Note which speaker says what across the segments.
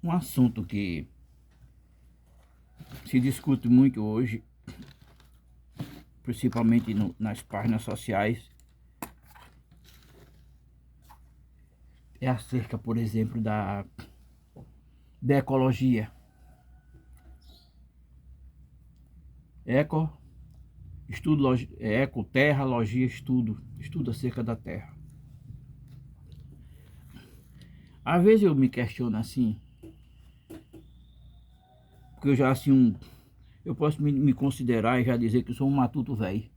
Speaker 1: um assunto que se discute muito hoje, principalmente nas páginas sociais, é acerca, por exemplo, da ecologia. Eco, terra, logia, estudo acerca da terra. Às vezes eu me questiono assim, porque eu já assim, eu posso me considerar e já dizer que eu sou um matuto velho,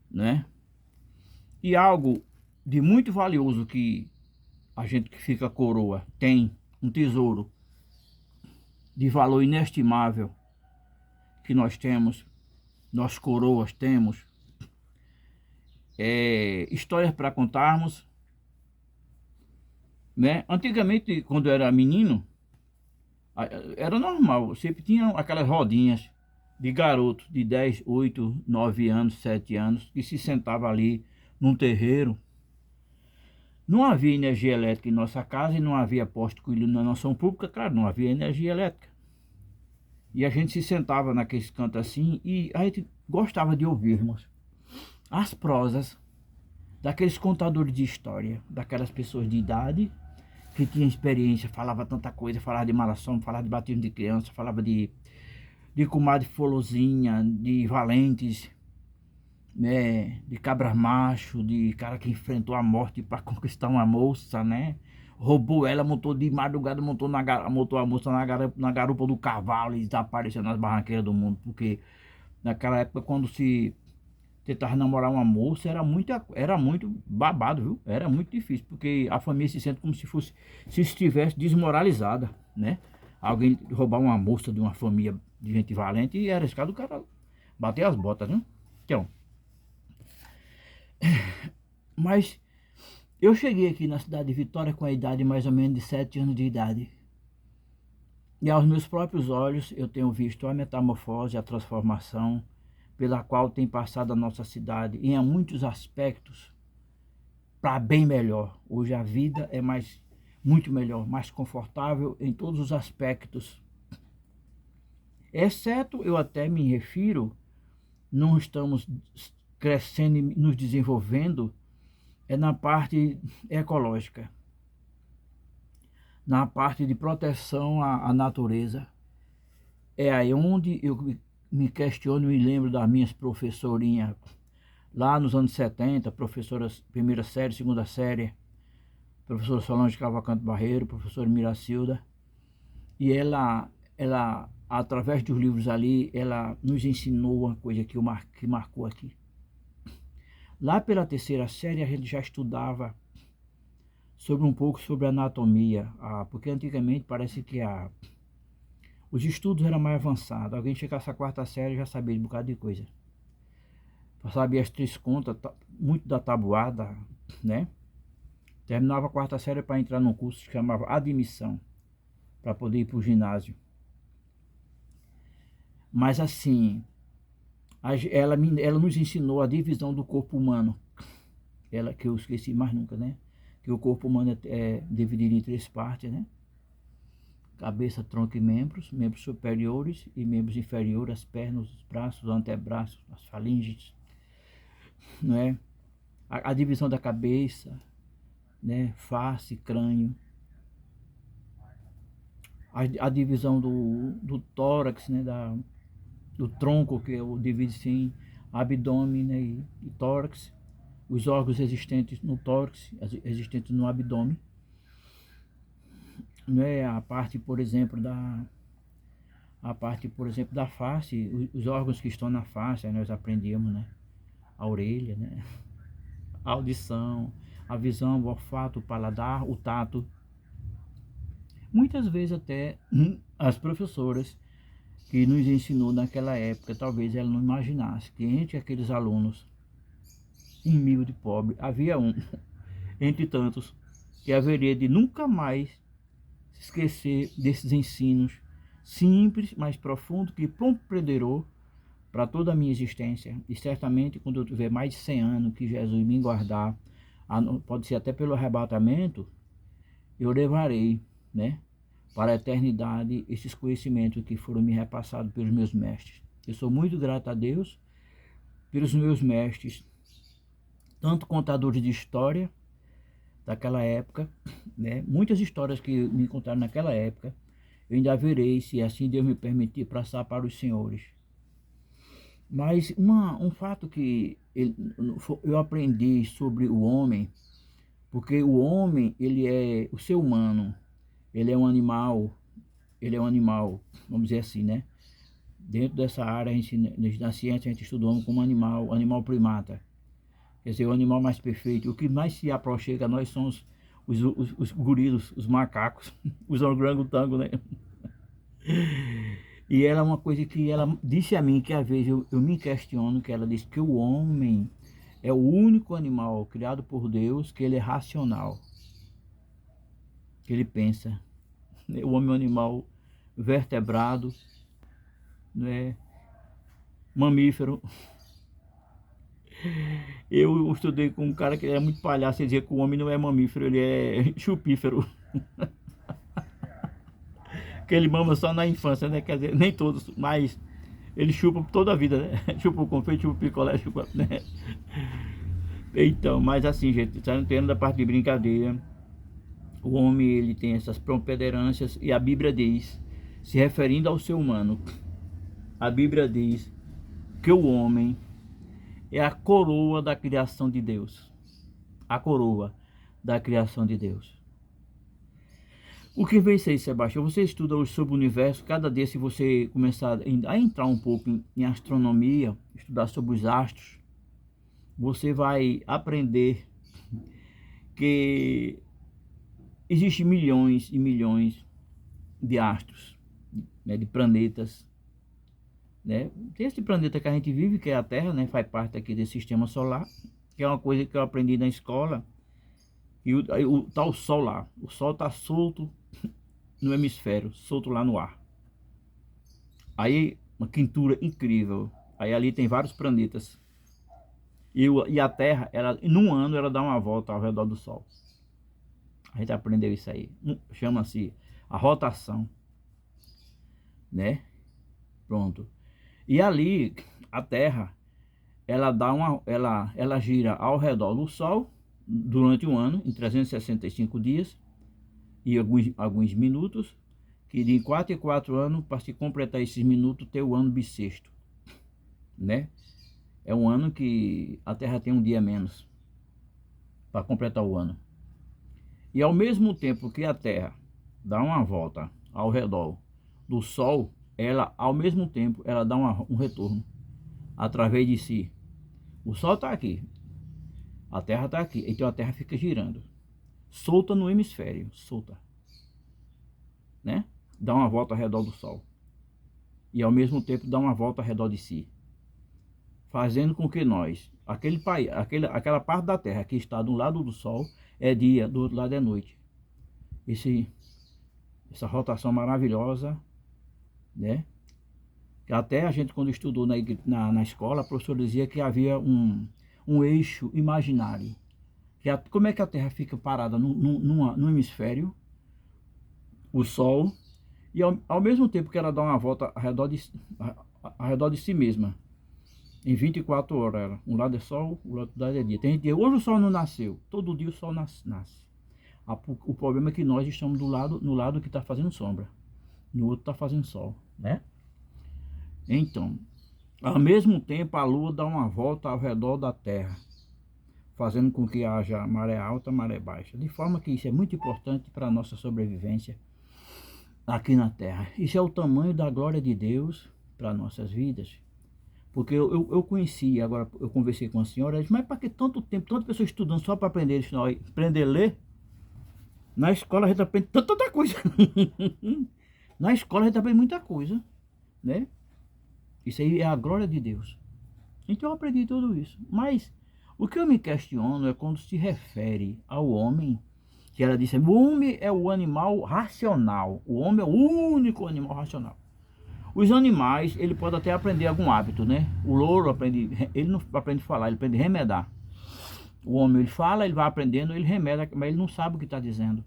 Speaker 1: né? E algo de muito valioso que a gente que fica coroa tem, um tesouro de valor inestimável que nós temos, nós coroas temos, histórias para contarmos, né? Antigamente, quando eu era menino, era normal, sempre tinha aquelas rodinhas de garoto de 10, 8, 9 anos, 7 anos, que se sentava ali num terreiro. Não havia energia elétrica em nossa casa e não havia poste com iluminação pública, claro, não havia energia elétrica. E a gente se sentava naqueles cantos assim e a gente gostava de ouvir, irmãos, as prosas daqueles contadores de história, daquelas pessoas de idade que tinham experiência, falava tanta coisa, falava de malação, falava de batismo de criança, falava de comadre Folozinha, de valentes, né, de cabras macho, de cara que enfrentou a morte para conquistar uma moça, né? Roubou ela, montou de madrugada, montou a moça na garupa do cavalo e desapareceu nas barranqueiras do mundo, porque naquela época quando se tentava namorar uma moça era muito babado, viu? Era muito difícil, porque a família se sente como se estivesse desmoralizada, né? Alguém roubar uma moça de uma família de gente valente e era escado do cara bater as botas, né? Então, mas eu cheguei aqui na cidade de Vitória com a idade mais ou menos de 7 anos de idade. E aos meus próprios olhos eu tenho visto a metamorfose, a transformação pela qual tem passado a nossa cidade em muitos aspectos para bem melhor. Hoje a vida é muito melhor, mais confortável em todos os aspectos. Exceto, eu até me refiro, não estamos crescendo e nos desenvolvendo na parte ecológica, na parte de proteção à natureza. É aí onde eu me questiono e lembro das minhas professorinhas lá nos anos 70, professoras primeira série, segunda série, professora Solange Cavalcante Barreiro, professora Miracilda, e ela através dos livros ali, ela nos ensinou uma coisa que marcou aqui. Lá pela terceira série a gente já estudava um pouco sobre anatomia, porque antigamente parece que os estudos eram mais avançados. Alguém chegasse à quarta série já sabia de um bocado de coisa. Sabia as 3 contas, muito da tabuada, né? Terminava a quarta série para entrar num curso que chamava admissão, para poder ir para o ginásio. Mas assim, ela nos ensinou a divisão do corpo humano. Ela que eu esqueci mais nunca, né? Que o corpo humano é dividido em 3 partes, né? Cabeça, tronco e membros superiores e membros inferiores, as pernas, os braços, os antebraços, as falinges, não é? A divisão da cabeça, né? Face, crânio, a divisão do tórax, né? Do tronco, que divide-se em abdômen, né? e tórax, os órgãos existentes no tórax, existentes no abdômen, né? A parte, por exemplo, da face, os órgãos que estão na face, aí nós aprendíamos, né? A orelha, né? A audição, a visão, o olfato, o paladar, o tato. Muitas vezes até as professoras que nos ensinou naquela época, talvez ela não imaginasse que entre aqueles alunos humilde e pobre, havia um, entre tantos, que haveria de nunca mais se esquecer desses ensinos simples, mas profundos, que compreenderou para toda a minha existência. E certamente quando eu tiver mais de 100 anos, que Jesus me guardar, pode ser até pelo arrebatamento, eu levarei, né, para a eternidade esses conhecimentos que foram me repassados pelos meus mestres. Eu sou muito grato a Deus pelos meus mestres, tanto contadores de história daquela época, né, muitas histórias que me contaram naquela época, eu ainda verei, se assim Deus me permitir, passar para os senhores. Mas um fato que eu aprendi sobre o homem, porque o homem, ele é, o ser humano, ele é um animal, vamos dizer assim, né? Dentro dessa área, na ciência, a gente estuda o homem como animal primata. Quer dizer, o animal mais perfeito. O que mais se aproxima a nós são os gorilas, os macacos, os orangotangos, né? E ela é uma coisa que ela disse a mim, que às vezes eu me questiono, que ela disse que o homem é o único animal criado por Deus que ele é racional, que ele pensa. O homem é um animal vertebrado, né? Mamífero. Eu estudei com um cara que era muito palhaço, ele dizia que o homem não é mamífero, ele é chupífero. Que ele mama só na infância, né? Quer dizer, nem todos, mas ele chupa toda a vida, né? Chupa o confeito, chupa o picolé, chupa, né? Então, mas assim, gente, tá entendendo da parte de brincadeira. O homem, ele tem essas preponderâncias e a Bíblia diz, se referindo ao ser humano, a Bíblia diz que o homem é a coroa da criação de Deus. A coroa da criação de Deus. O que vem ser, Sebastião? Você estuda hoje sobre o universo. Cada dia, se você começar a entrar um pouco em astronomia, estudar sobre os astros, você vai aprender que existem milhões e milhões de astros, né, de planetas, né? Tem esse planeta que a gente vive, que é a Terra, né, faz parte aqui desse sistema solar, que é uma coisa que eu aprendi na escola. E tá o Sol lá. O Sol está solto no hemisfério, solto lá no ar. Aí, uma quintura incrível. Aí ali tem vários planetas. E a Terra, num ano, ela dá uma volta ao redor do Sol. A gente aprendeu isso aí. Chama-se a rotação, né? Pronto. E ali, a Terra, ela gira ao redor do Sol durante um ano, em 365 dias e alguns minutos, que de 4 em 4 anos, para se completar esses minutos, ter o ano bissexto, né? É um ano que a Terra tem um dia menos para completar o ano. E ao mesmo tempo que a Terra dá uma volta ao redor do Sol, ela, ao mesmo tempo, ela dá um retorno através de si. O Sol está aqui, a Terra está aqui, então a Terra fica girando, solta no hemisfério, solta, né? Dá uma volta ao redor do Sol e ao mesmo tempo dá uma volta ao redor de si, fazendo com que nós, aquela parte da Terra que está do lado do Sol é dia, do outro lado é noite. Essa rotação maravilhosa, né? Até a gente, quando estudou na escola, a professora dizia que havia um eixo imaginário. Como é que a Terra fica parada no hemisfério, o Sol, e ao mesmo tempo que ela dá uma volta ao redor de si mesma, em 24 horas. Um lado é Sol, o outro lado é dia. Tem gente que diz, hoje o Sol não nasceu. Todo dia o Sol nasce. O problema é que nós estamos no lado que está fazendo sombra. No outro está fazendo Sol, né? Então, ao mesmo tempo, a Lua dá uma volta ao redor da Terra, fazendo com que haja maré alta, maré baixa. De forma que isso é muito importante para a nossa sobrevivência aqui na Terra. Isso é o tamanho da glória de Deus para nossas vidas. Porque eu conheci, agora eu conversei com a senhora, disse, mas para que tanto tempo, tanta pessoa estudando só para aprender a ler? Na escola a gente aprende tanta coisa. Na escola a gente aprende muita coisa, né? Isso aí é a glória de Deus. Então eu aprendi tudo isso. Mas o que eu me questiono é quando se refere ao homem, que ela disse, o homem é o animal racional. O homem é o único animal racional. Os animais, ele pode até aprender algum hábito, né? O louro aprende, ele não aprende a falar, ele aprende a remedar. O homem, ele fala, ele vai aprendendo, ele remeda, mas ele não sabe o que está dizendo.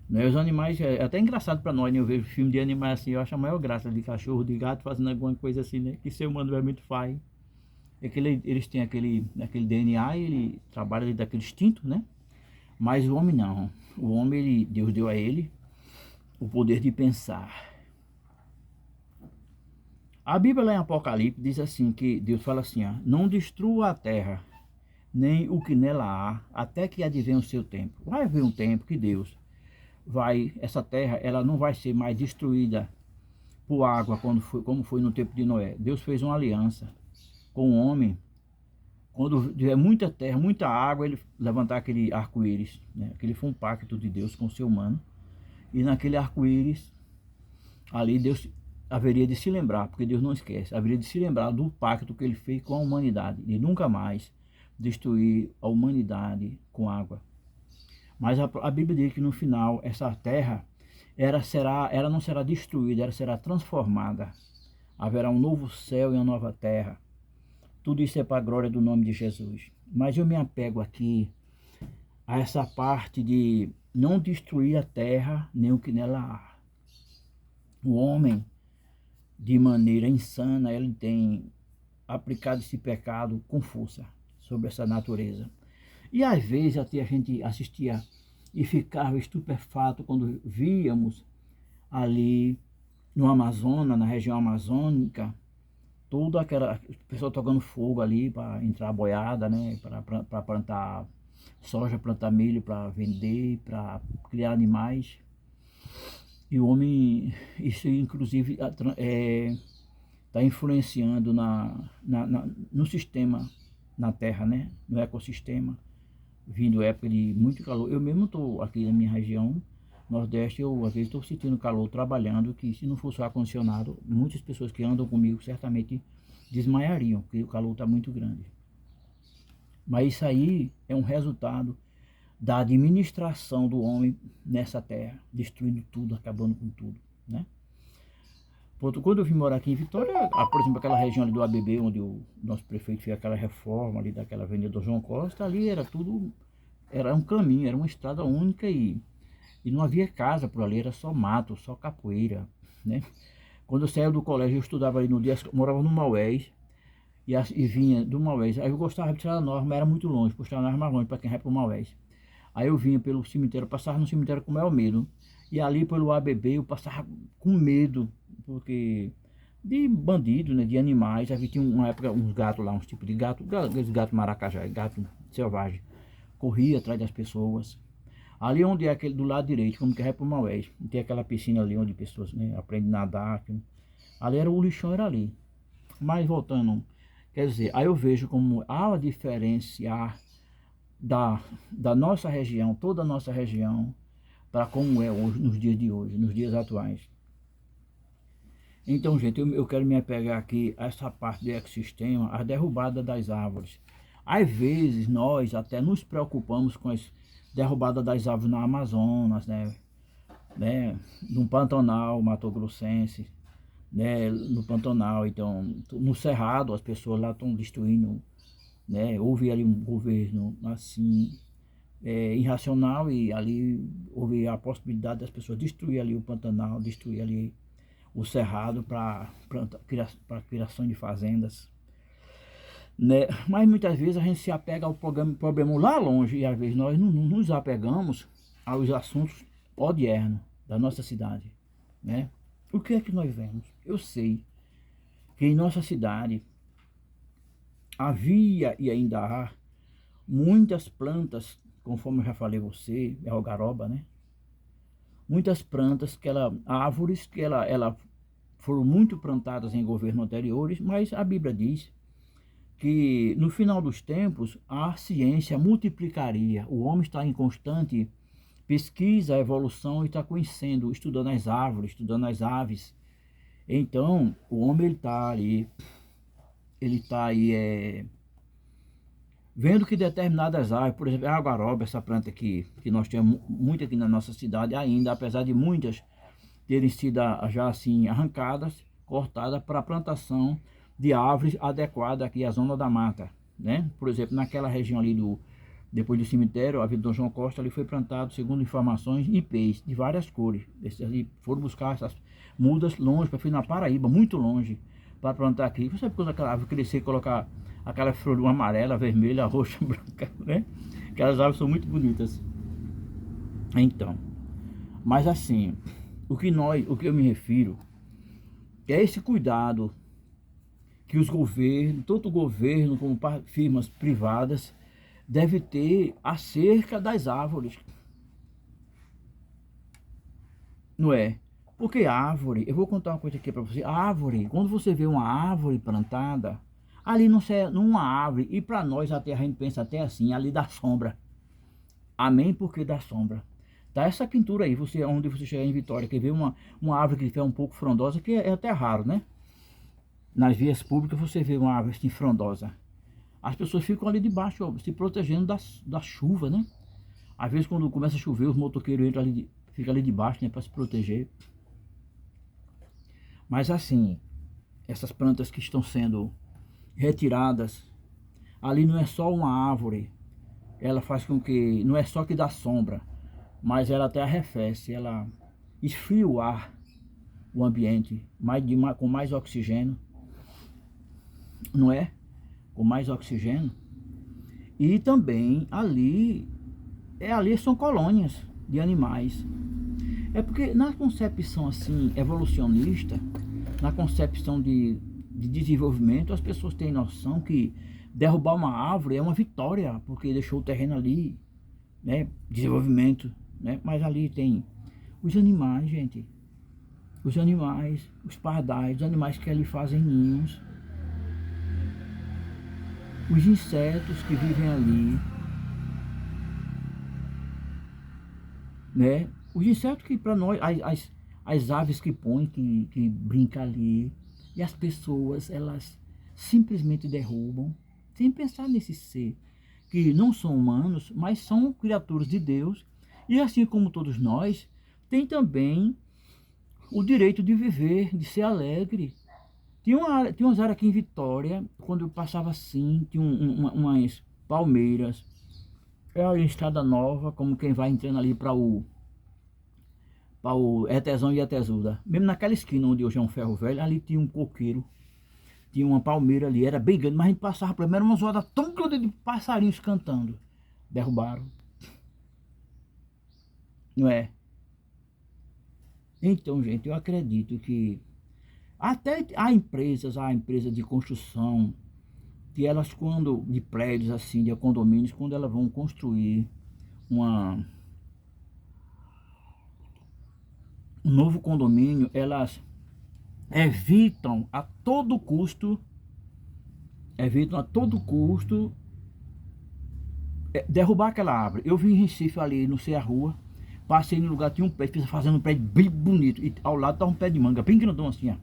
Speaker 1: Né? Os animais, é até engraçado para nós, né? Eu vejo filme de animais assim, eu acho a maior graça de cachorro, de gato fazendo alguma coisa assim, né? Que ser humano realmente faz. É que eles têm aquele DNA e ele trabalha ali daquele instinto, né? Mas o homem não. O homem, Deus deu a ele o poder de pensar. A Bíblia lá em Apocalipse diz assim, que Deus fala assim, ó, não destrua a terra, nem o que nela há, até que advenha o seu tempo. Vai haver um tempo que Deus essa terra, ela não vai ser mais destruída por água, como foi no tempo de Noé. Deus fez uma aliança com o homem, quando tiver muita terra, muita água, ele levantar aquele arco-íris, né? Aquele foi um pacto de Deus com o ser humano, e naquele arco-íris, ali Deus haveria de se lembrar, porque Deus não esquece, haveria de se lembrar do pacto que ele fez com a humanidade, de nunca mais destruir a humanidade com água. Mas a Bíblia diz que no final, essa terra, ela não será destruída, ela será transformada. Haverá um novo céu e uma nova terra. Tudo isso é para a glória do nome de Jesus. Mas eu me apego aqui a essa parte de não destruir a terra, nem o que nela há. O homem, de maneira insana, ele tem aplicado esse pecado com força sobre essa natureza. E às vezes até a gente assistia e ficava estupefato quando víamos ali no Amazonas, na região amazônica, toda aquela pessoa tocando fogo ali para entrar boiada, né, para plantar soja, plantar milho, para vender, para criar animais. E o homem, isso inclusive está influenciando no sistema, na terra, né, no ecossistema, vindo época de muito calor. Eu mesmo estou aqui na minha região, Nordeste, eu às vezes estou sentindo calor trabalhando, que se não fosse o ar-condicionado, muitas pessoas que andam comigo certamente desmaiariam, porque o calor está muito grande. Mas isso aí é um resultado da administração do homem nessa terra, destruindo tudo, acabando com tudo, né? Quando eu vim morar aqui em Vitória, por exemplo, aquela região ali do ABB, onde o nosso prefeito fez aquela reforma ali daquela avenida do João Costa, ali era tudo, era um caminho, era uma estrada única e não havia casa por ali, era só mato, só capoeira, né? Quando eu saía do colégio, eu estudava ali no dia, morava no Maués, e vinha do Maués. Aí eu gostava de tirar a norma, era muito longe, por tirar a norma mais longe para quem vai para o Maués. Aí eu vinha pelo cemitério, passava no cemitério com o maior medo. E ali pelo ABB eu passava com medo, porque de bandido, né, de animais. Havia tinha uma época uns gatos lá, uns tipos de gato, aqueles gatos maracajá, gato selvagem. Corria atrás das pessoas. Ali onde é aquele do lado direito, como que vai para o Maués, tem aquela piscina ali onde pessoas, né, aprendem a nadar. Ali era o lixão, era ali. Mas voltando, quer dizer, aí eu vejo como há a diferenciar da nossa região, toda a nossa região, para como é hoje, nos dias de hoje, nos dias atuais. Então, gente, eu quero me apegar aqui a essa parte do ecossistema, a derrubada das árvores. Às vezes, nós até nos preocupamos com as derrubadas das árvores no Amazonas, no Pantanal Mato Grossense, né, no Pantanal, então, no Cerrado, as pessoas lá estão destruindo, né, houve ali um governo, assim, irracional, e ali houve a possibilidade das pessoas destruir ali o Pantanal, destruir ali o Cerrado para criação de fazendas, né? Mas muitas vezes a gente se apega ao problema lá longe, e às vezes nós não nos apegamos aos assuntos odiernos da nossa cidade, né? O que é que nós vemos? Eu sei que em nossa cidade havia e ainda há muitas plantas, conforme eu já falei a você, é algaroba, né? Muitas plantas, árvores que ela foram muito plantadas em governos anteriores, mas a Bíblia diz que no final dos tempos a ciência multiplicaria. O homem está em constante pesquisa, evolução, e está conhecendo, estudando as árvores, estudando as aves. Então, o homem ele está aí vendo que determinadas árvores, por exemplo, a algaroba, essa planta aqui, que nós temos muito aqui na nossa cidade ainda, apesar de muitas terem sido já assim arrancadas, cortadas para a plantação de árvores adequadas aqui à zona da mata, né? Por exemplo, naquela região ali Depois do cemitério, a Vila Dom João Costa ali foi plantado, segundo informações, ipês de várias cores. Esses ali foram buscar essas mudas longe, para na Paraíba, muito longe, para plantar aqui. Você sabe quando aquela árvore crescer e colocar aquela flor uma amarela, vermelha, roxa, branca, né? Aquelas árvores são muito bonitas. Então, mas assim, o que eu me refiro é esse cuidado que os governos, tanto o governo como firmas privadas, deve ter acerca das árvores. Não é? Porque árvore, eu vou contar uma coisa aqui para você. Árvore, quando você vê uma árvore plantada, ali não é uma árvore, e para nós até a gente pensa até assim, ali dá sombra. Amém? Porque dá sombra. Tá essa pintura aí, onde você chegar em Vitória, que vê uma árvore que é um pouco frondosa, que é até raro, né? Nas vias públicas você vê uma árvore assim frondosa. As pessoas ficam ali debaixo, ó, se protegendo da chuva, né? Às vezes quando começa a chover, os motoqueiros entram ali, ficam ali debaixo, né, para se proteger. Mas assim, essas plantas que estão sendo retiradas, ali não é só uma árvore, ela faz com que, não é só que dá sombra, mas ela até arrefece, ela esfria o ar, o ambiente, com mais oxigênio, não é? Com mais oxigênio. E também ali são colônias de animais. É porque na concepção assim, evolucionista, na concepção de desenvolvimento, as pessoas têm noção que derrubar uma árvore é uma vitória, porque deixou o terreno ali, né? Desenvolvimento, né? Mas ali tem os animais, gente. Os animais, os pardais, os animais que ali fazem ninhos. Os insetos que vivem ali, né? Os insetos que para nós, as aves que põem, que brincam ali, e as pessoas, elas simplesmente derrubam, sem pensar nesse ser, que não são humanos, mas são criaturas de Deus, e assim como todos nós, tem também o direito de viver, de ser alegre. Tinha umas áreas aqui em Vitória, quando eu passava assim, tinha umas palmeiras, é a estrada nova, como quem vai entrando ali para o Etesão e Etesuda. Mesmo naquela esquina onde hoje é um ferro velho, ali tinha um coqueiro, tinha uma palmeira ali, era bem grande, mas a gente passava por era uma zoada tão grande de passarinhos cantando. Derrubaram. Não é? Então, gente, eu acredito que até há empresas de construção, que elas de prédios assim, de condomínios, quando elas vão construir um novo condomínio, elas evitam a todo custo, derrubar aquela árvore. Eu vim em Recife ali, não sei a rua, passei no lugar, tinha um prédio, fazendo um prédio bem bonito, e ao lado tá um pé de manga, bem grandão assim, ó,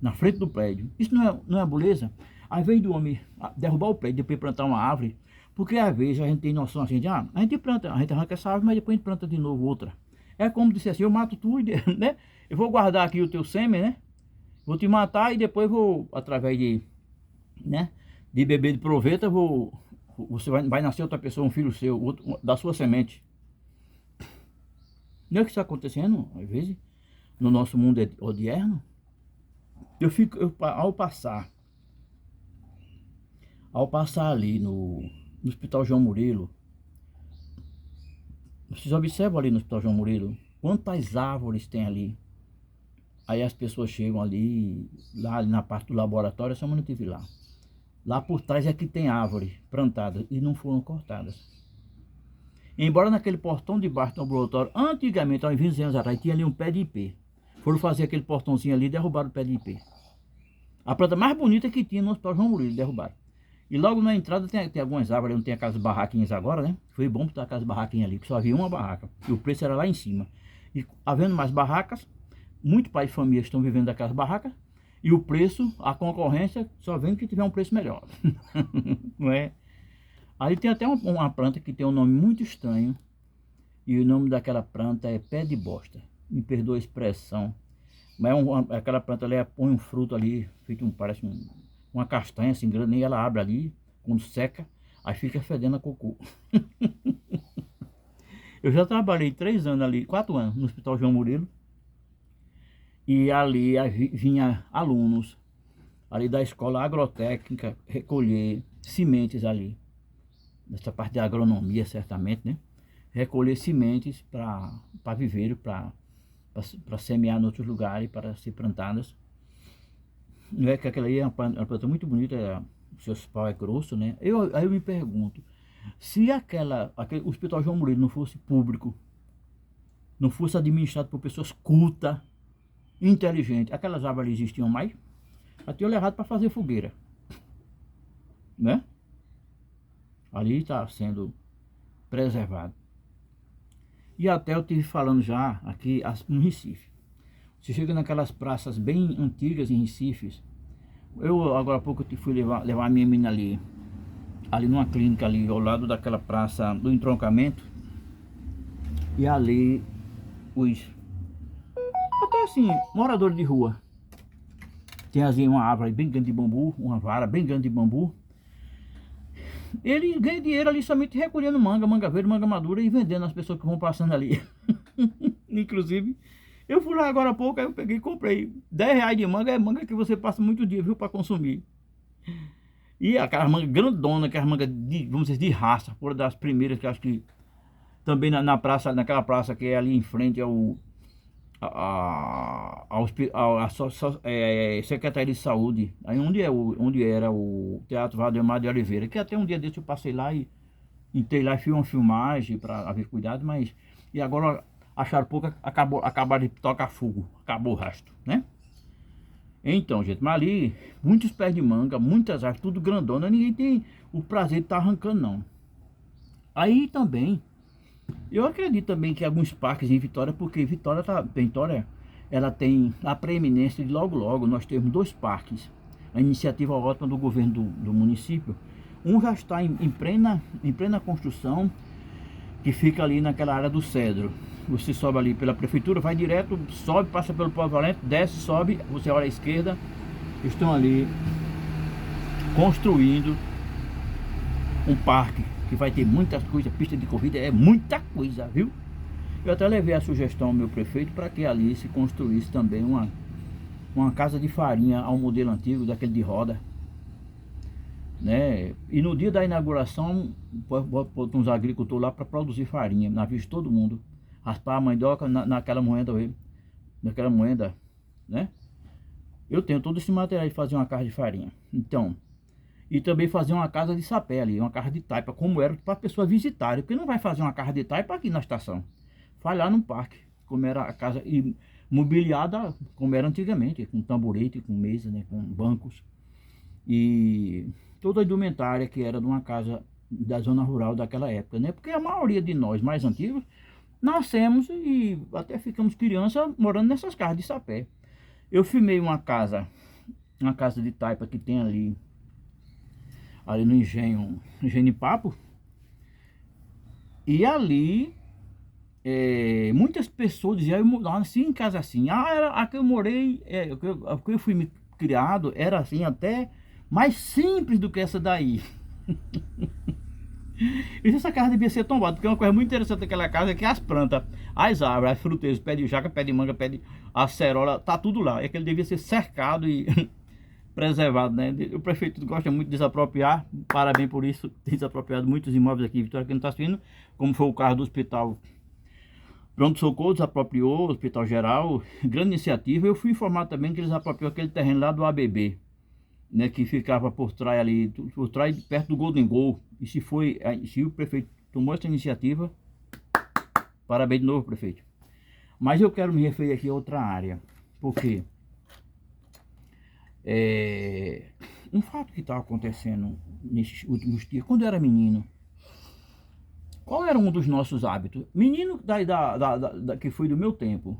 Speaker 1: na frente do prédio. Isso não é beleza? Ao invés do homem derrubar o prédio, depois plantar uma árvore, porque às vezes a gente tem noção assim, a gente planta, a gente arranca essa árvore, mas depois a gente planta de novo outra. É como dizer assim, eu mato tu, né? Eu vou guardar aqui o teu sêmen, né? Vou te matar e depois vou, através né, de bebê de proveta, você vai nascer outra pessoa, um filho seu, da sua semente. Não é o que está acontecendo, às vezes, no nosso mundo odierno? Ao passar ali no Hospital João Murilo, vocês observam ali no Hospital João Murilo, quantas árvores tem ali. Aí as pessoas chegam ali, lá na parte do laboratório, essa semana eu estive lá. Lá por trás é que tem árvore plantada e não foram cortadas. Embora naquele portão de baixo do laboratório, antigamente, há uns 20 anos atrás, tinha ali um pé de ipê. Foram fazer aquele portãozinho ali e derrubaram o pé de ipê. A planta mais bonita que tinha no Hospital João Murilo, derrubaram. E logo na entrada tem algumas árvores, não tem aquelas barraquinhas agora, né? Foi bom botar aquelas barraquinhas ali, que só havia uma barraca. E o preço era lá em cima. E havendo mais barracas, muitos pais de família estão vivendo daquelas barracas. E o preço, a concorrência, só vem que tiver um preço melhor. Não é? Ali tem até uma planta que tem um nome muito estranho. E o nome daquela planta é pé de bosta. Me perdoa a expressão. Mas aquela planta ali põe um fruto ali, feito parece uma castanha assim grande, e ela abre ali, quando seca, Aí fica fedendo a cocô. Eu já trabalhei 3 anos ali, 4 anos no Hospital João Murilo. E ali vinha alunos ali da escola agrotécnica recolher sementes ali. Nessa parte da agronomia, certamente, né? Recolher sementes para viveiro, para semear em outros lugares, para ser plantadas. Não é que aquela aí é uma planta muito bonita, o seu pau é grosso, né? Aí eu me pergunto, se aquele Hospital João Murilo não fosse público, não fosse administrado por pessoas cultas, inteligentes, aquelas árvores existiam mais? Já tinham levado para fazer fogueira, né? Ali está sendo preservado. E até eu estive falando já aqui no Recife. Você chega naquelas praças bem antigas em Recife. Eu agora há pouco eu fui levar a minha menina ali numa clínica ali ao lado daquela praça do entroncamento. E ali até assim, moradores de rua. Tem assim uma árvore bem grande de bambu, uma vara bem grande de bambu. Ele ganha dinheiro ali somente recolhendo manga verde, manga madura e vendendo às pessoas que vão passando ali. Inclusive, eu fui lá agora há pouco, aí eu peguei e comprei 10 reais de manga, é manga que você passa muito dia, viu, para consumir. E aquela manga grandona, aquela manga de, vamos dizer, de raça, uma das primeiras que acho que também naquela praça que é ali em frente Secretaria de Saúde, aí onde era o Teatro Valdemar de Oliveira, que até um dia desse eu passei lá e entrei lá e fiz uma filmagem para haver cuidado, mas e agora acharam pouco, acabaram de tocar fogo, acabou o resto, né? Então, gente, mas ali, muitos pés de manga, muitas árvores, tudo grandona, ninguém tem o prazer de estar arrancando, não. Aí também, eu acredito também que alguns parques em Vitória, porque Vitória ela tem a preeminência de logo nós temos 2 parques. A iniciativa ótima do governo do município. Um já está em plena construção, que fica ali naquela área do Cedro. Você sobe ali pela prefeitura, vai direto, sobe, passa pelo Povo Valente, desce, sobe, você olha à esquerda, estão ali construindo um parque que vai ter muitas coisas, pista de corrida, é muita coisa, viu? Eu até levei a sugestão ao meu prefeito para que ali se construísse também uma casa de farinha ao modelo antigo, daquele de roda, né? E no dia da inauguração, botar uns agricultores lá para produzir farinha, na vista de todo mundo, raspar a mandioca naquela moenda, né? Eu tenho todo esse material de fazer uma casa de farinha. Então, e também fazer uma casa de sapé ali, uma casa de taipa, como era para a pessoa visitar, porque não vai fazer uma casa de taipa aqui na estação, vai lá no parque, como era a casa, e mobiliada como era antigamente, com tamborete, com mesa, né, com bancos, e toda a indumentária que era de uma casa da zona rural daquela época, né, porque a maioria de nós mais antigos, nascemos e até ficamos criança morando nessas casas de sapé. Eu filmei uma casa de taipa que tem ali no engenho de Papo, e ali muitas pessoas diziam, eu nasci em casa assim, era a que eu morei, a que eu fui criado era assim, até mais simples do que essa daí. E essa casa devia ser tombada, porque uma coisa muito interessante daquela casa é que as plantas, as árvores, as fruteiras, pé de jaca, pé de manga, pé de acerola, tá tudo lá. É que ele devia ser cercado e preservado, né? O prefeito gosta muito de desapropriar, parabéns por isso, tem desapropriado muitos imóveis aqui em Vitória que não está sendo, como foi o caso do hospital Pronto Socorro, desapropriou, Hospital Geral, grande iniciativa. Eu fui informado também que eles apropriou aquele terreno lá do ABB, né, que ficava por trás ali, perto do Golden Goal. E se o prefeito tomou essa iniciativa, parabéns de novo, prefeito. Mas eu quero me referir aqui a outra área, porque um fato que estava acontecendo nesses últimos dias, quando eu era menino, qual era um dos nossos hábitos? Menino que foi do meu tempo,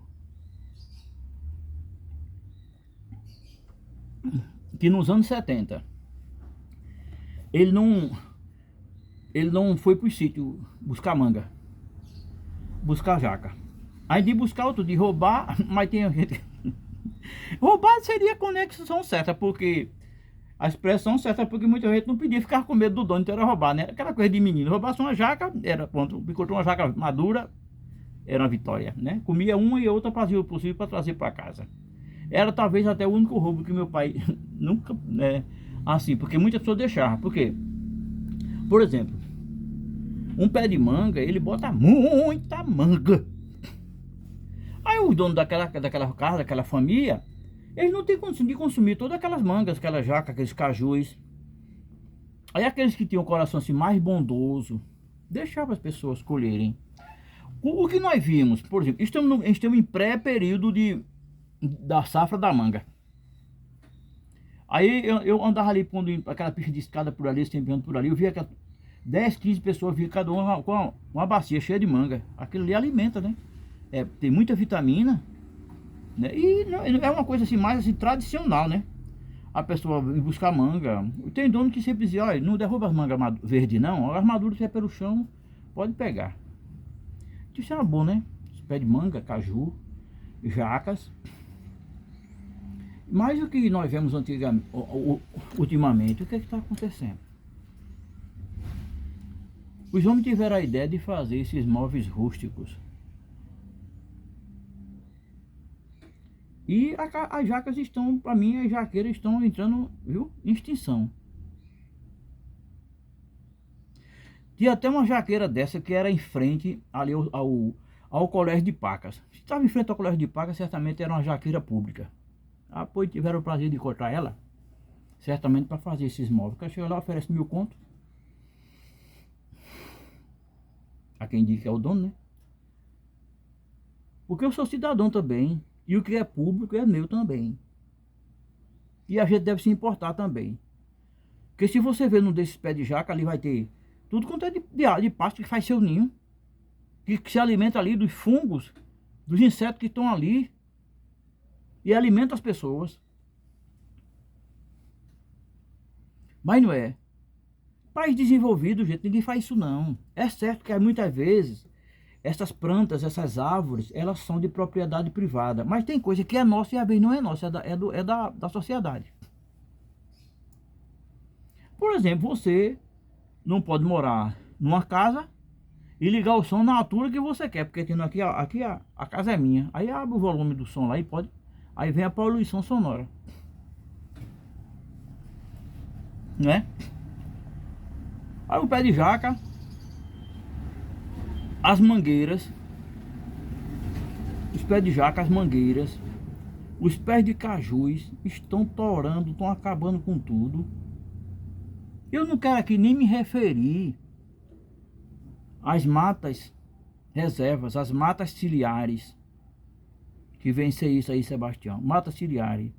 Speaker 1: que nos anos 70, ele não foi pro sítio buscar manga, buscar jaca. Aí de buscar outro, de roubar, mas tem gente... Roubar seria a conexão certa, porque A expressão certa é porque muita gente não pedia, ficava com medo do dono, então era roubar, né? Aquela coisa de menino, roubasse uma jaca, era pronto, encontrou uma jaca madura, era uma vitória, né? Comia uma e outra, fazia o possível para trazer para casa. Era talvez até o único roubo que meu pai nunca, né? Assim, porque muitas pessoas deixavam. Por quê? Por exemplo, um pé de manga, ele bota muita manga. Aí o dono daquela casa, daquela família, eles não têm condição de consumir todas aquelas mangas, aquelas jacas, aqueles cajus. Aí aqueles que tinham o coração assim mais bondoso, deixavam as pessoas colherem. O que nós vimos, por exemplo, estamos em pré-período da safra da manga. Aí eu andava ali, quando aquela pista de escada por ali, sempre por ali, eu via que 10, 15 pessoas, via cada uma com uma bacia cheia de manga. Aquilo ali alimenta, né? Tem muita vitamina, né? E não, é uma coisa assim, mais assim, tradicional, né? A pessoa ir buscar manga. Tem dono que sempre dizia, olha, não derruba as mangas verdes não, as maduras que é pelo chão, pode pegar. Isso era bom, né? Pé de manga, caju, jacas. Mas o que nós vemos antigamente, ultimamente, o que está acontecendo? Os homens tiveram a ideia de fazer esses móveis rústicos. E as jacas estão, para mim, as jaqueiras estão entrando, viu, em extinção. Tinha até uma jaqueira dessa que era em frente ali ao colégio de Pacas. Se estava em frente ao colégio de Pacas, certamente era uma jaqueira pública. Depois tiveram o prazer de cortar ela, certamente para fazer esses móveis. O cara chega lá, oferece 1000 conto. A quem diz que é o dono, né? Porque eu sou cidadão também. E o que é público é meu também. E a gente deve se importar também. Porque se você ver num desses pés de jaca, ali vai ter tudo quanto é de pasto que faz seu ninho. Que se alimenta ali dos fungos, dos insetos que estão ali. E alimenta as pessoas. Mas não é. País desenvolvido, gente, ninguém faz isso não. É certo que muitas vezes essas plantas, essas árvores, elas são de propriedade privada. Mas tem coisa que é nossa e às vezes não é nossa, é da sociedade. Por exemplo, você não pode morar numa casa e ligar o som na altura que você quer, porque tendo aqui a casa é minha. Aí abre o volume do som lá e pode. Aí vem a poluição sonora. Né? Aí o pé de jaca, as mangueiras, os pés de jaca, as mangueiras, os pés de cajus estão torando, estão acabando com tudo. Eu não quero aqui nem me referir às matas reservas, às matas ciliares, que vem ser isso aí, Sebastião, mata ciliare,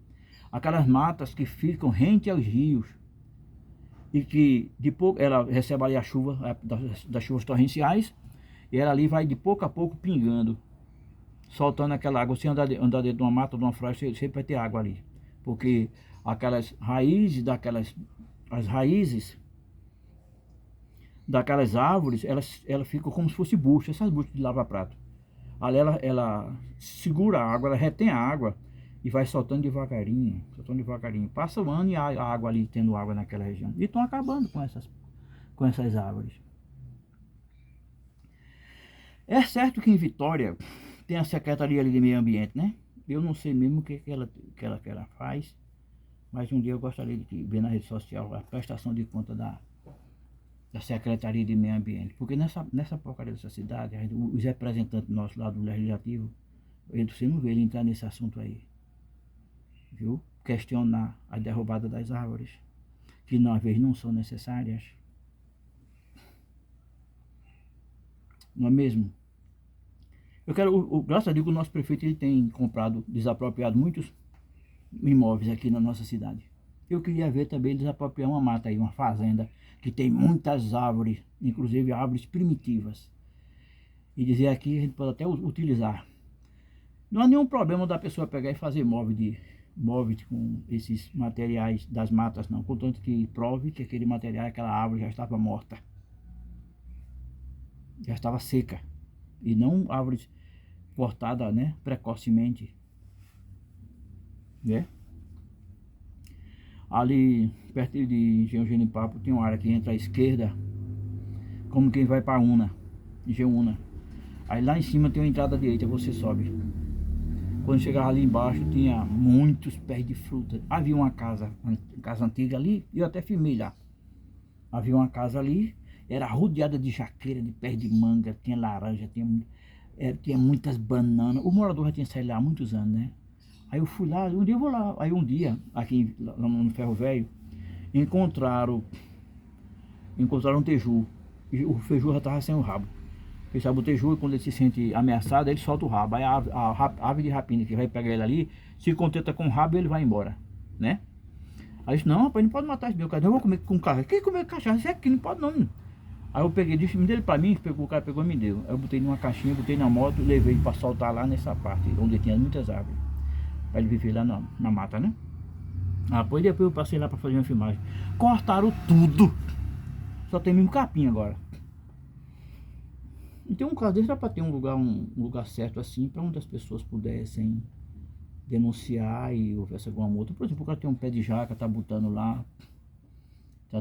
Speaker 1: aquelas matas que ficam rente aos rios, e que de pouco ela recebe ali a chuva, das chuvas torrenciais, e ela ali vai de pouco a pouco pingando, soltando aquela água. Se andar dentro de uma mata, de uma floresta, sempre vai ter água ali, porque aquelas raízes as raízes daquelas árvores, elas ficam como se fosse bucha, essas buchas de lava-prato. Ali ela segura a água, ela retém a água e vai soltando devagarinho, soltando devagarinho. Passa o ano e a água ali, tendo água naquela região. E estão acabando com essas árvores. É certo que em Vitória tem a Secretaria ali de Meio Ambiente, né? Eu não sei mesmo o que ela faz, mas um dia eu gostaria de ver na rede social a prestação de conta da Secretaria de Meio Ambiente. Porque nessa porcaria dessa cidade, os representantes nossos lá do Legislativo, você não vê ele entrar nesse assunto aí. Viu? Questionar a derrubada das árvores, que às vezes não são necessárias. Não é mesmo? Eu quero, graças a Deus, o nosso prefeito ele tem comprado, desapropriado muitos imóveis aqui na nossa cidade. Eu queria ver também desapropriar uma mata aí, uma fazenda, que tem muitas árvores, inclusive árvores primitivas. E dizer aqui, a gente pode até utilizar. Não há nenhum problema da pessoa pegar e fazer móveis com esses materiais das matas, não. Contanto que prove que aquele material, aquela árvore já estava morta. Já estava seca. E não árvores cortadas, né, precocemente. Né? Ali, perto de Engenho Genipapo, tem uma área que entra à esquerda, como quem vai para Una, Una. Aí lá em cima tem uma entrada direita, você sobe. Quando chegava ali embaixo, tinha muitos pés de fruta. Havia uma casa antiga ali, e eu até filmei lá. Havia uma casa ali, era rodeada de jaqueira, de pés de manga, tinha laranja, tinha muitas bananas. O morador já tinha saído lá há muitos anos, né? Aí eu fui lá, um dia eu vou lá. Aí um dia, aqui no Ferro Velho, encontraram um teju. E o teju já estava sem o rabo. Ele sabe o teju, quando ele se sente ameaçado, ele solta o rabo. Aí a ave de rapina que vai pegar ele ali, se contenta com o rabo e ele vai embora, né? Aí eu disse, não, rapaz, não pode matar esse meu cachorro, eu vou comer com cachorro. Quem comer cachorro? Isso aqui não pode não. Aí eu peguei, disse, me dele pra mim, o cara pegou e me deu. Aí eu botei numa caixinha, botei na moto, levei pra soltar lá nessa parte, onde tinha muitas árvores. Pra ele viver lá na mata, né? Depois eu passei lá pra fazer uma filmagem. Cortaram tudo. Só tem mesmo capim agora. Então um caso desse dá para ter um lugar certo assim, para onde as pessoas pudessem denunciar e houvesse alguma multa. Por exemplo, o cara tem um pé de jaca, tá botando lá,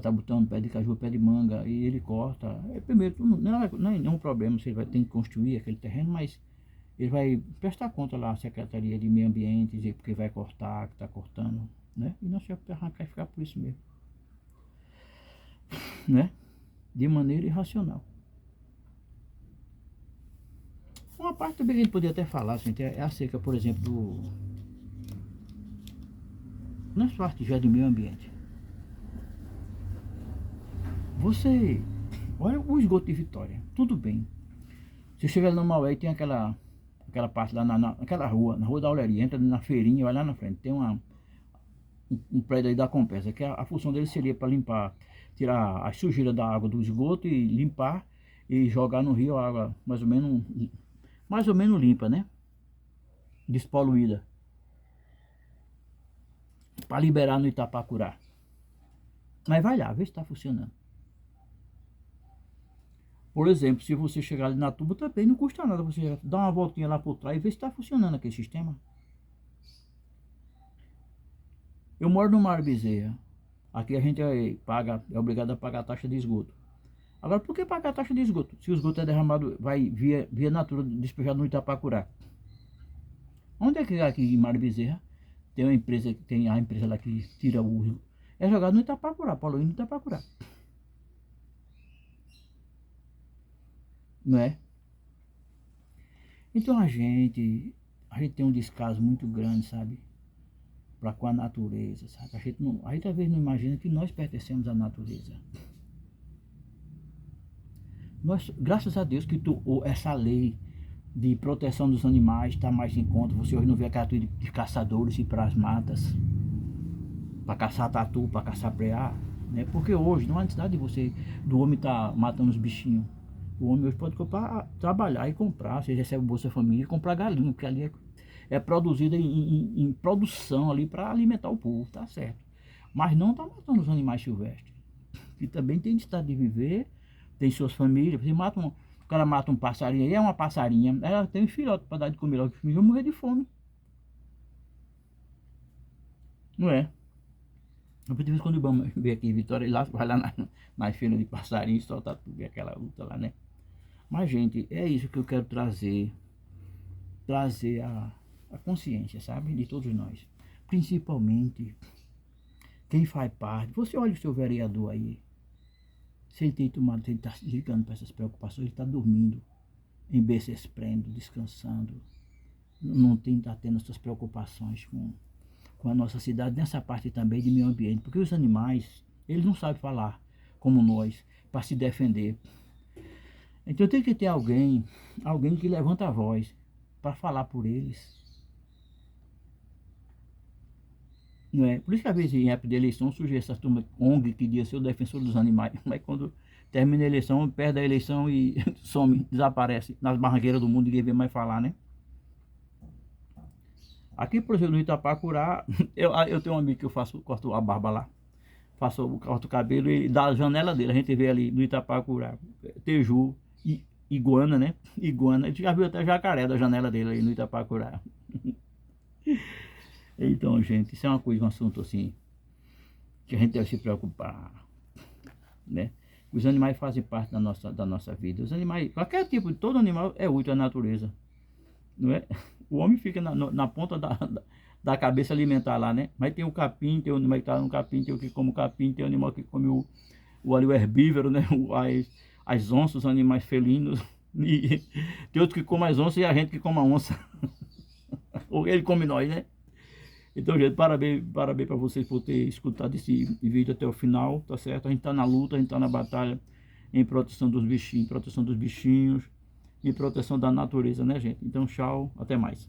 Speaker 1: tá botando pé de caju, pé de manga, e ele corta. Primeiro, não é nenhum problema se ele vai ter que construir aquele terreno, mas ele vai prestar conta lá à Secretaria de Meio Ambiente, dizer porque vai cortar, que está cortando, né? E não se arrancar e ficar por isso mesmo, né? De maneira irracional. Uma parte também que a gente poderia até falar, gente, é acerca, por exemplo, nas partes já de meio ambiente. Você, olha o esgoto de Vitória, tudo bem. Você chega ali no Maué e tem aquela parte lá naquela rua, na Rua da Oleria, entra na feirinha, vai lá na frente, tem um prédio aí da Compesa, que a função dele seria para limpar, tirar a sujeira da água do esgoto e limpar e jogar no rio a água mais ou menos limpa, né? Despoluída. Para liberar no Itapacurá. Mas vai lá, vê se está funcionando. Por exemplo, se você chegar ali na tuba também não custa nada você dar uma voltinha lá por trás e ver se está funcionando aquele sistema. Eu moro no Mário Bezerra. Aqui a gente é obrigado a pagar a taxa de esgoto. Agora, por que pagar a taxa de esgoto? Se o esgoto é derramado, vai via natura despejado no Itapacurá. Onde é que aqui em Mário Bezerra tem uma empresa, tem a empresa lá que tira o uso? É jogado no Itapacurá, poluindo no Itapacurá. Não é? Então a gente tem um descaso muito grande, sabe? Para com a natureza, sabe? A gente às vezes não imagina que nós pertencemos à natureza. Graças a Deus que essa lei de proteção dos animais está mais em conta. Você hoje não vê aquela de caçadores ir para as matas para caçar tatu, para caçar preá, né? Porque hoje não há necessidade do homem estar matando os bichinhos. O homem hoje pode trabalhar e comprar. Você recebe o Bolsa Família e comprar galinha, porque ali é produzida em produção ali para alimentar o povo, tá certo. Mas não está matando os animais silvestres, que também tem necessidade de viver, tem suas famílias. O cara mata um passarinho aí, é uma passarinha, ela tem um filhote para dar de comer, logo os filhos vão morrer de fome. Não é? Eu de vez quando vamos ver aqui em Vitória, vai lá na feira de passarinho e solta tudo, e aquela luta lá, né? Mas, gente, é isso que eu quero trazer a consciência, sabe? De todos nós. Principalmente quem faz parte. Você olha o seu vereador aí. Se ele tem tomado, se ele está se ligando para essas preocupações, ele está dormindo, em berço esplêndido, descansando. Não está tendo essas preocupações com a nossa cidade, nessa parte também de meio ambiente. Porque os animais, eles não sabem falar como nós, para se defender. Então tem que ter alguém que levanta a voz para falar por eles. Não é? Por isso que às vezes em época de eleição surge essa turma ONG que diz ser o defensor dos animais, mas quando termina a eleição, perde a eleição e some, desaparece nas barranqueiras do mundo, ninguém vê mais falar, né? Aqui, por exemplo, no Itapacurá, eu tenho um amigo que corto a barba lá, corto o cabelo e da janela dele, a gente vê ali no Itapacurá, teju, iguana, né? Iguana, a gente já viu até jacaré da janela dele aí no Itapacurá. Então, gente, isso é um assunto assim que a gente deve se preocupar, né? Os animais fazem parte da nossa vida. Os animais, qualquer tipo, de todo animal é útil à natureza, não é? O homem fica na ponta da cabeça alimentar lá, né? Mas tem o capim, tem o animal que está no capim, tem o que come o capim, tem o animal que come o herbívoro, né? As onças, os animais felinos. E tem outros que comem as onças e a gente que come a onça. Ou ele come nós, né? Então, gente, parabéns para vocês por ter escutado esse vídeo até o final, tá certo? A gente tá na luta, a gente tá na batalha em proteção dos bichinhos, em proteção da natureza, né, gente? Então, tchau, até mais.